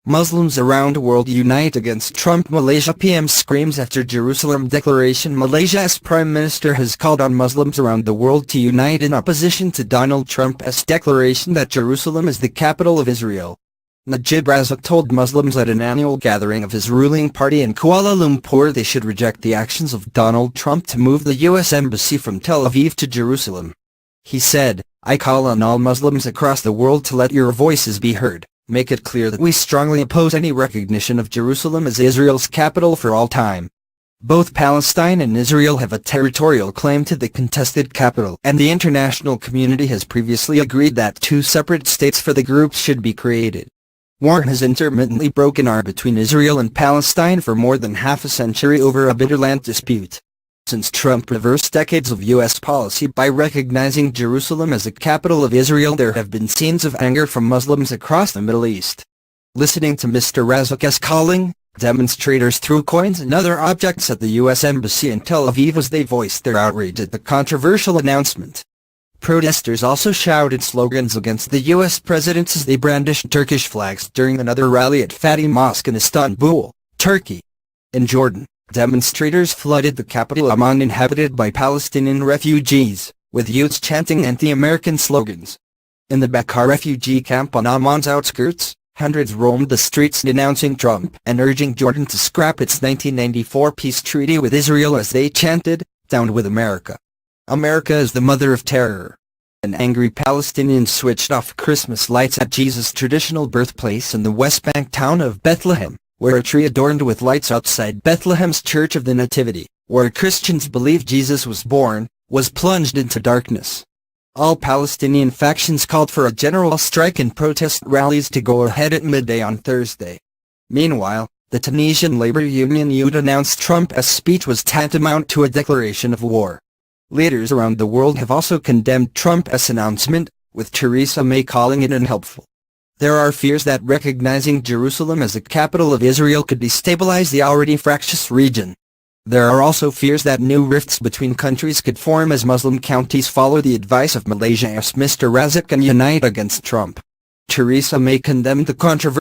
Muslims around the world unite against Trump Malaysia PM screams after Jerusalem declaration. Malaysia's Prime Minister has called on Muslims around the world to unite in opposition to Donald Trump's declaration that Jerusalem is the capital of Israel. Najib Razak told Muslims at an annual gathering of his ruling party in Kuala Lumpur they should reject the actions of Donald Trump to move the U.S. Embassy from Tel Aviv to Jerusalem. He said, "I call on all Muslims across the world to let your voices be heard. Make it clear that we strongly oppose any recognition of Jerusalem as Israel's capital for all time. Both Palestine and Israel have a territorial claim to the contested capital, and the international community has previously agreed that two separate states for the groups should be created." War has intermittently broken out between Israel and Palestine for more than half a century over a bitter land dispute. Since Trump reversed decades of U.S. policy by recognizing Jerusalem as the capital of Israel, there have been scenes of anger from Muslims across the Middle East. Listening to Mr. Razak's calling, demonstrators threw coins and other objects at the U.S. Embassy in Tel Aviv as they voiced their outrage at the controversial announcement. Protesters also shouted slogans against the U.S. president as they brandished Turkish flags during another rally at Fatih Mosque in Istanbul, Turkey. In Jordan, demonstrators flooded the capital Amman, inhabited by Palestinian refugees, with youths chanting anti-American slogans. In the Bekaa refugee camp on Amman's outskirts, hundreds roamed the streets denouncing Trump and urging Jordan to scrap its 1994 peace treaty with Israel as they chanted, "Down with America. America is the mother of terror." An angry Palestinian switched off Christmas lights at Jesus' traditional birthplace in the West Bank town of Bethlehem, where a tree adorned with lights outside Bethlehem's Church of the Nativity, where Christians believe Jesus was born, was plunged into darkness. All Palestinian factions called for a general strike and protest rallies to go ahead at midday on Thursday. Meanwhile, the Tunisian labor union UD announced Trump's speech was tantamount to a declaration of war. Leaders around the world have also condemned Trump's announcement, with Theresa May calling it unhelpful. There are fears that recognizing Jerusalem as the capital of Israel could destabilize the already fractious region. There are also fears that new rifts between countries could form as Muslim countries follow the advice of Malaysia's Mr. Razak and unite against Trump. Theresa May condemned the controversy